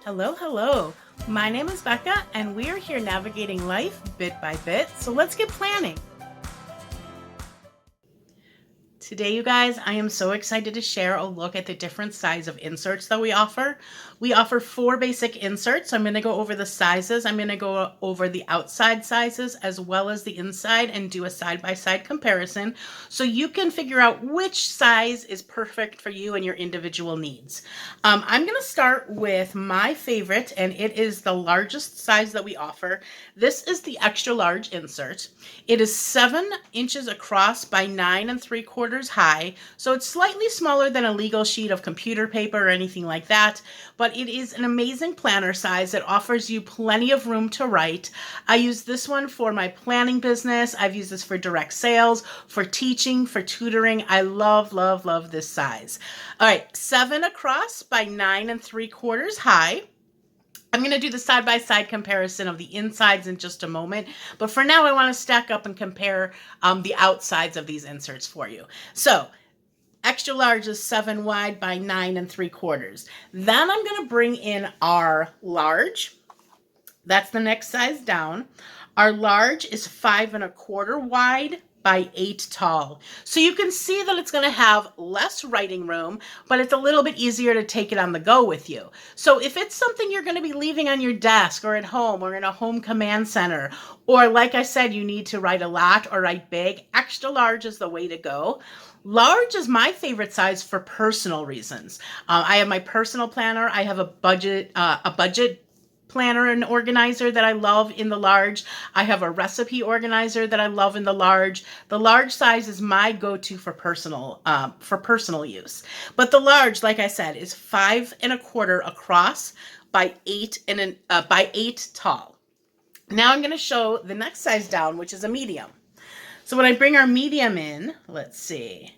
Hello, hello. My name is Becca, and we are here navigating life bit by bit. So let's get planning. Today, you guys, I am so excited to share a look at the different size of inserts that we offer. We offer 4 basic inserts. I'm going to go over the sizes. I'm going to go over the outside sizes as well as the inside and do a side-by-side comparison so you can figure out which size is perfect for you and your individual needs. I'm going to start with my favorite, and it is the largest size that we offer. This is the extra large insert. It is 7 inches across by 9 3/4 high, so it's slightly smaller than a legal sheet of computer paper or anything like that, but it is an amazing planner size that offers you plenty of room to write. I use this one for my planning business. I've used this for direct sales, for teaching, for tutoring. I love, love, love this size. All right, 7 across by 9 3/4 high. I'm going to do the side-by-side comparison of the insides in just a moment, but for now I want to stack up and compare the outsides of these inserts for you. So, extra large is 7 wide by 9 3/4. Then I'm going to bring in our large. That's the next size down. Our large is 5 1/4 wide by 8 tall. So you can see that it's going to have less writing room, but it's a little bit easier to take it on the go with you. So if it's something you're going to be leaving on your desk or at home or in a home command center, or like I said, you need to write a lot or write big, extra large is the way to go. Large is my favorite size for personal reasons. I have my personal planner. I have a budget planner and organizer that I love in the large. I have a recipe organizer that I love in the large. The large size is my go-to for personal use. But the large, like I said, is 5 1/4 across by 8 tall. Now I'm going to show the next size down, which is a medium. So when I bring our medium in, let's see.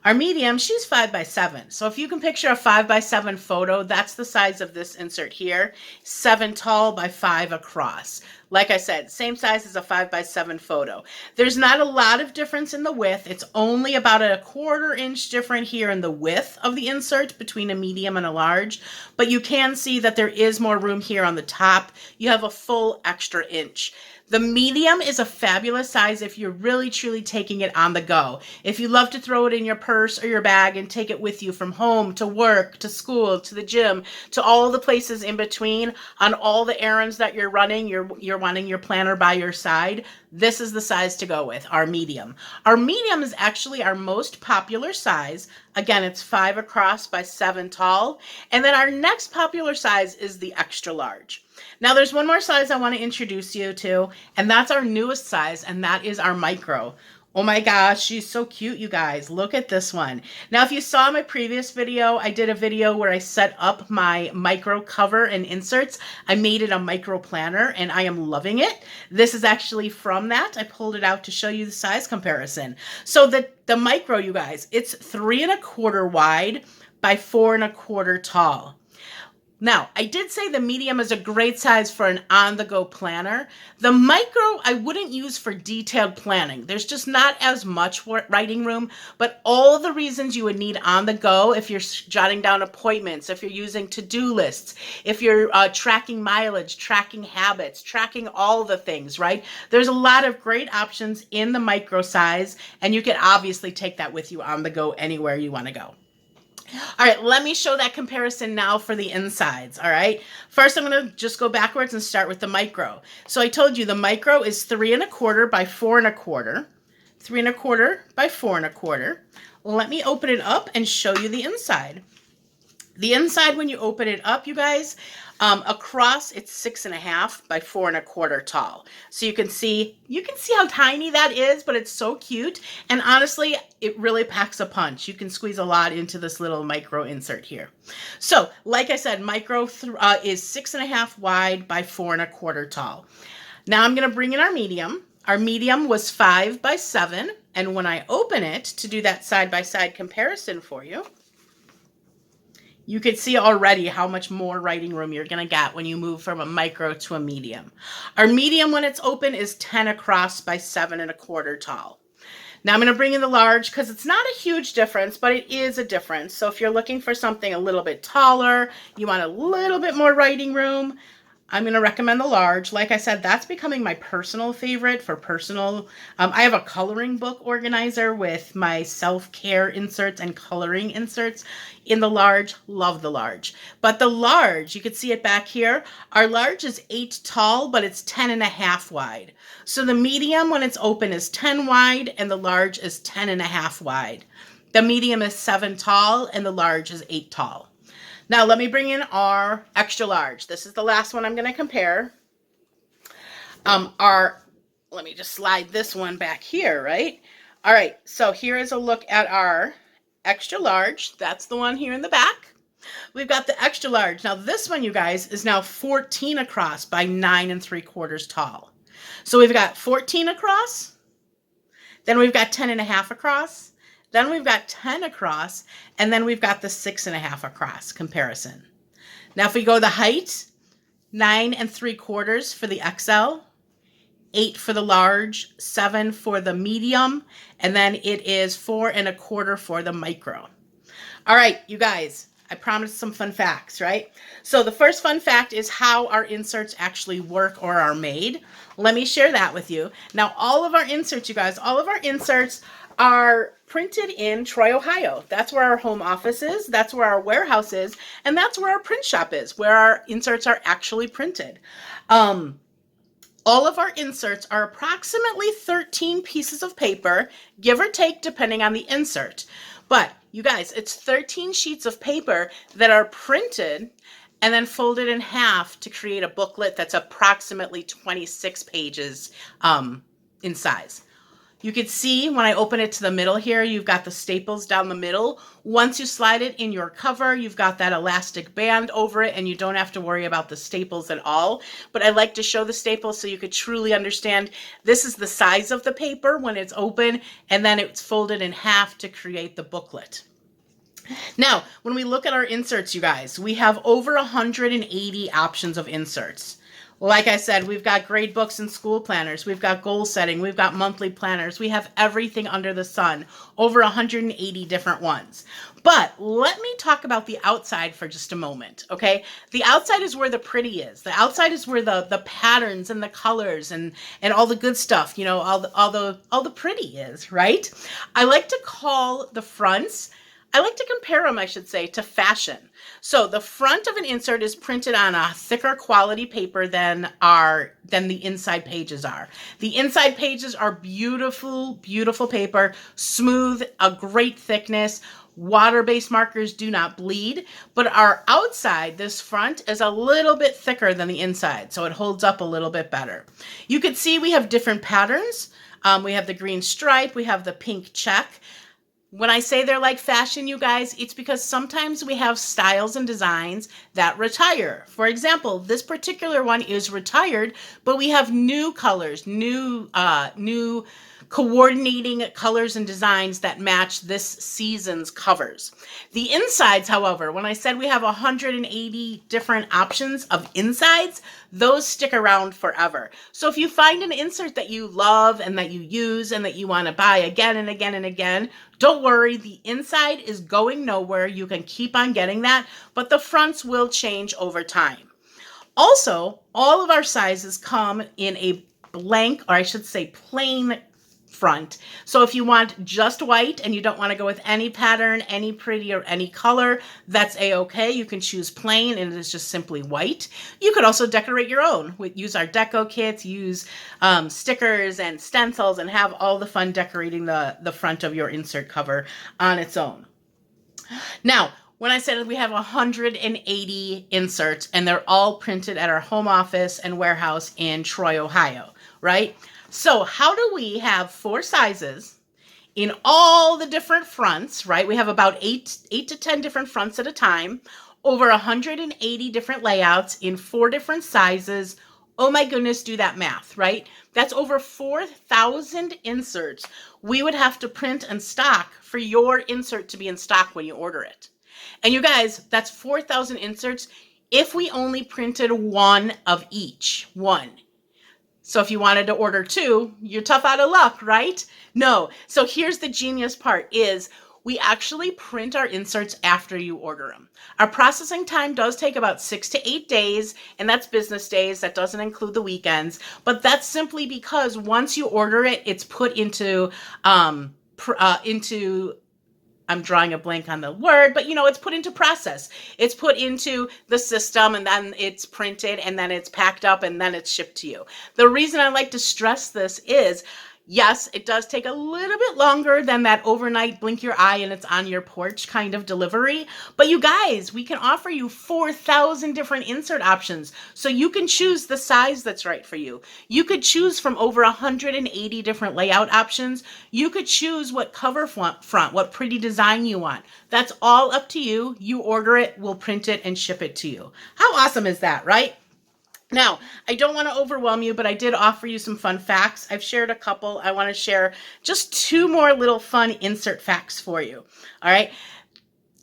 Our medium, she's 5 by 7. So if you can picture a 5 by 7 photo, that's the size of this insert here. 7 tall by 5 across. Like I said, same size as a 5 by 7 photo. There's not a lot of difference in the width. It's only about a 1/4 inch different here in the width of the insert between a medium and a large. But you can see that there is more room here on the top. You have a full extra inch. The medium is a fabulous size if you're really truly taking it on the go. If you love to throw it in your purse or your bag and take it with you from home to work, to school, to the gym, to all the places in between, on all the errands that you're running, you're wanting your planner by your side, this is the size to go with, our medium. Our medium is actually our most popular size. Again, it's 5 across by 7 tall. And then our next popular size is the extra large. Now there's one more size I want to introduce you to, and that's our newest size, and that is our micro. Oh my gosh, she's so cute, you guys. Look at this one. Now, if you saw my previous video, I did a video where I set up my micro cover and inserts. I made it a micro planner, and I am loving it. This is actually from that. I pulled it out to show you the size comparison. So the micro, you guys, it's 3 1/4 wide by 4 1/4 tall. Now, I did say the medium is a great size for an on-the-go planner. The micro, I wouldn't use for detailed planning. There's just not as much writing room, but all the reasons you would need on the go if you're jotting down appointments, if you're using to-do lists, if you're tracking mileage, tracking habits, tracking all the things, right? There's a lot of great options in the micro size, and you can obviously take that with you on the go anywhere you want to go. All right, let me show that comparison now for the insides, all right? First, I'm going to just go backwards and start with the micro. So I told you the micro is 3 1/4 by 4 1/4. 3 1/4 by 4 1/4. Let me open it up and show you the inside. The inside, when you open it up, you guys, across it's 6 1/2 by 4 1/4 tall. So you can see how tiny that is, but it's so cute. And honestly, it really packs a punch. You can squeeze a lot into this little micro insert here. So, like I said, micro is 6 1/2 wide by 4 1/4 tall. Now I'm going to bring in our medium. Our medium was 5 by 7. And when I open it to do that side-by-side comparison for you, you can see already how much more writing room you're going to get when you move from a micro to a medium. Our medium, when it's open, is 10 across by 7 1/4 tall. Now I'm going to bring in the large because it's not a huge difference, but it is a difference. So if you're looking for something a little bit taller, you want a little bit more writing room, I'm going to recommend the large. Like I said, that's becoming my personal favorite for personal. I have a coloring book organizer with my self-care inserts and coloring inserts in the large. Love the large. But the large, you can see it back here. Our large is 8 tall, but it's 10.5 wide. So the medium when it's open is 10 wide and the large is 10.5 wide. The medium is 7 tall and the large is 8 tall. Now let me bring in our extra large. This is the last one I'm going to compare. Let me just slide this one back here, right? All right, so here is a look at our extra large. That's the one here in the back. We've got the extra large. Now this one, you guys, is now 14 across by 9 3/4 tall. So we've got 14 across, then we've got 10.5 across, then we've got 10 across, and then we've got the 6.5 across comparison. Now, if we go the height, 9 3/4 for the XL, 8 for the large, 7 for the medium, and then it is 4 1/4 for the micro. All right, you guys, I promised some fun facts, right? So the first fun fact is how our inserts actually work or are made. Let me share that with you. Now, all of our inserts, you guys, all of our inserts are printed in Troy, Ohio. That's where our home office is. That's where our warehouse is. And that's where our print shop is, where our inserts are actually printed. All of our inserts are approximately 13 pieces of paper, give or take, depending on the insert. But you guys, it's 13 sheets of paper that are printed and then folded in half to create a booklet that's approximately 26 pages in size. You can see when I open it to the middle here, you've got the staples down the middle. Once you slide it in your cover, you've got that elastic band over it and you don't have to worry about the staples at all. But I like to show the staples so you could truly understand this is the size of the paper when it's open and then it's folded in half to create the booklet. Now, when we look at our inserts, you guys, we have over 180 options of inserts. Like I said, we've got grade books and school planners. We've got goal setting. We've got monthly planners. We have everything under the sun, over 180 different ones. But let me talk about the outside for just a moment, okay? The outside is where the pretty is. The outside is where the patterns and the colors and all the good stuff, you know, all the pretty is, right? I like to call the fronts, I like to compare them, I should say, to fashion. So the front of an insert is printed on a thicker quality paper than the inside pages are. The inside pages are beautiful, beautiful paper, smooth, a great thickness. Water-based markers do not bleed, but our outside, this front, is a little bit thicker than the inside, so it holds up a little bit better. You can see we have different patterns. We have the green stripe, we have the pink check. When I say they're like fashion, you guys, it's because sometimes we have styles and designs that retire. For example, this particular one is retired, but we have new colors, new coordinating colors and designs that match this season's covers. The insides, however, when I said we have 180 different options of insides, those stick around forever. So if you find an insert that you love and that you use and that you want to buy again and again and again, don't worry, the inside is going nowhere. You can keep on getting that, but the fronts will change over time. Also, all of our sizes come in a blank, or I should say plain front. So if you want just white and you don't want to go with any pattern, any pretty, or any color, that's a-okay. You can choose plain and it is just simply white. You could also decorate your own. Use our deco kits, use stickers and stencils, and have all the fun decorating the front of your insert cover on its own. Now, when I said we have 180 inserts and they're all printed at our home office and warehouse in Troy, Ohio, right? So how do we have 4 sizes in all the different fronts, right? We have about 8 to 10 different fronts at a time, over 180 different layouts in 4 different sizes. Oh my goodness, do that math, right? That's over 4,000 inserts we would have to print and stock for your insert to be in stock when you order it. And you guys, that's 4,000 inserts if we only printed one of each, one. So if you wanted to order 2, you're tough out of luck, right? No. So here's the genius part is we actually print our inserts after you order them. Our processing time does take about 6 to 8 days, and that's business days. That doesn't include the weekends. But that's simply because once you order it, it's put into I'm drawing a blank on the word, but it's put into process. It's put into the system, and then it's printed, and then it's packed up, and then it's shipped to you. The reason I like to stress this is, yes, it does take a little bit longer than that overnight blink your eye and it's on your porch kind of delivery. But you guys, we can offer you 4,000 different insert options. So you can choose the size that's right for you. You could choose from over 180 different layout options. You could choose what cover front, what pretty design you want. That's all up to you. You order it, we'll print it and ship it to you. How awesome is that, right? Now, I don't want to overwhelm you, but I did offer you some fun facts. I've shared a couple. I want to share just 2 more little fun insert facts for you. All right.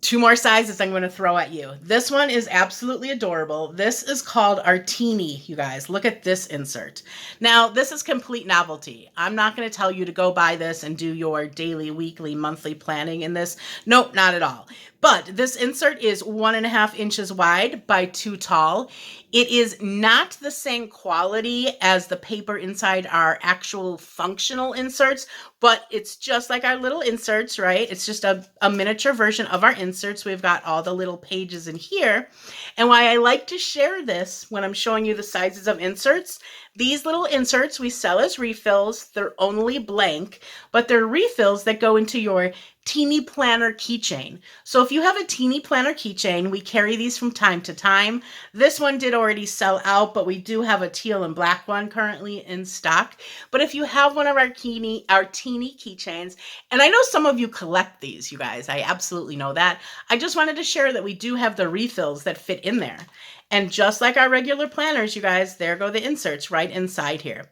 2 more sizes I'm going to throw at you. This one is absolutely adorable. This is called our teeny, you guys. Look at this insert. Now, this is complete novelty. I'm not going to tell you to go buy this and do your daily, weekly, monthly planning in this. Nope, not at all. But this insert is 1.5 inches wide by 2 tall. It is not the same quality as the paper inside our actual functional inserts, but it's just like our little inserts, right? It's just a miniature version of our inserts. We've got all the little pages in here. And why I like to share this when I'm showing you the sizes of inserts, these little inserts we sell as refills. They're only blank, but they're refills that go into your teeny planner keychain. So if you have a teeny planner keychain, we carry these from time to time. This one did already sell out, but we do have a teal and black one currently in stock. But if you have one of our teeny keychains, and I know some of you collect these, you guys, I absolutely know that. I just wanted to share that we do have the refills that fit in there. And just like our regular planners, you guys, there go the inserts right inside here.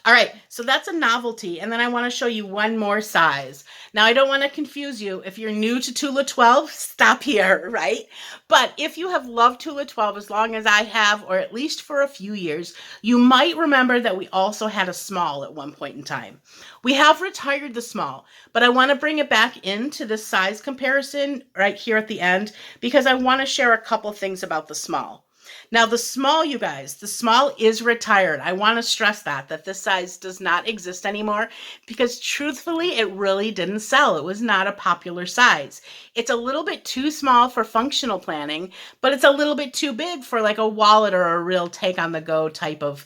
All right, so that's a novelty. And then I want to show you one more size. Now, I don't want to confuse you. If you're new to Tula 12, stop here, right? But if you have loved Tula 12 as long as I have, or at least for a few years, you might remember that we also had a small at one point in time. We have retired the small, but I want to bring it back into the size comparison right here at the end because I want to share a couple things about the small. Now, the small, you guys, the small is retired. I want to stress that this size does not exist anymore because truthfully, it really didn't sell. It was not a popular size. It's a little bit too small for functional planning, but it's a little bit too big for like a wallet or a real take-on-the-go type of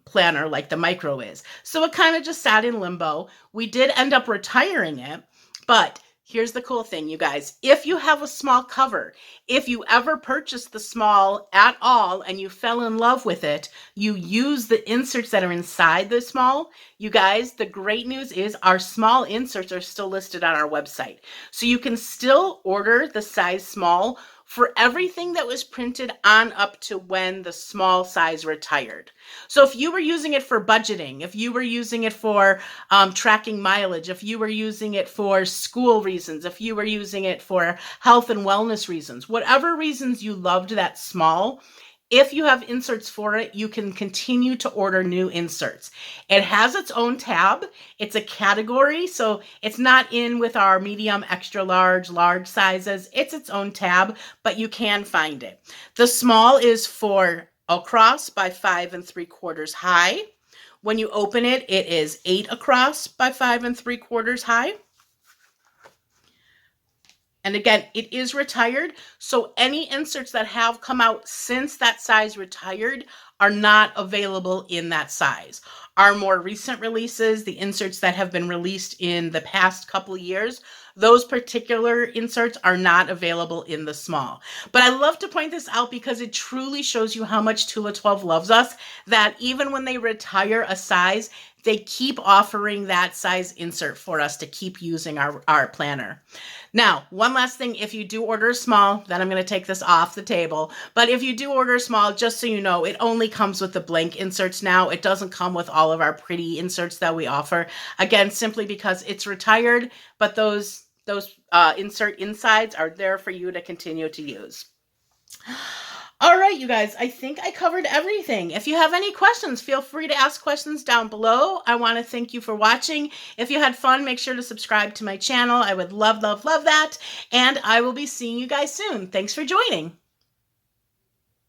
planner like the micro is. So it kind of just sat in limbo. We did end up retiring it, but here's the cool thing, you guys. If you have a small cover, if you ever purchased the small at all and you fell in love with it, you use the inserts that are inside the small, you guys, the great news is our small inserts are still listed on our website. So you can still order the size small for everything that was printed on up to when the small size retired. So if you were using it for budgeting, if you were using it for tracking mileage, if you were using it for school reasons, if you were using it for health and wellness reasons, whatever reasons you loved that small, if you have inserts for it, you can continue to order new inserts. It has its own tab. It's a category, so it's not in with our medium, extra large, large sizes. It's its own tab, but you can find it. The small is 4 across by 5 3/4 high. When you open it, it is 8 across by 5 3/4 high. And again, it is retired, so any inserts that have come out since that size retired are not available in that size. Our more recent releases, the inserts that have been released in the past couple of years, those particular inserts are not available in the small. But I love to point this out because it truly shows you how much Tula 12 loves us, that even when they retire a size, they keep offering that size insert for us to keep using our planner. Now, one last thing, if you do order a small, then I'm going to take this off the table. But if you do order a small, just so you know, it only comes with the blank inserts now. It doesn't come with all of our pretty inserts that we offer. Again, simply because it's retired, but those insert insides are there for you to continue to use. All right, right, you guys, I think I covered everything. If you have any questions, feel free to ask questions down below. I want to thank you for watching. If you had fun, make sure to subscribe to my channel. I would love, love, love that. And I will be seeing you guys soon. Thanks for joining.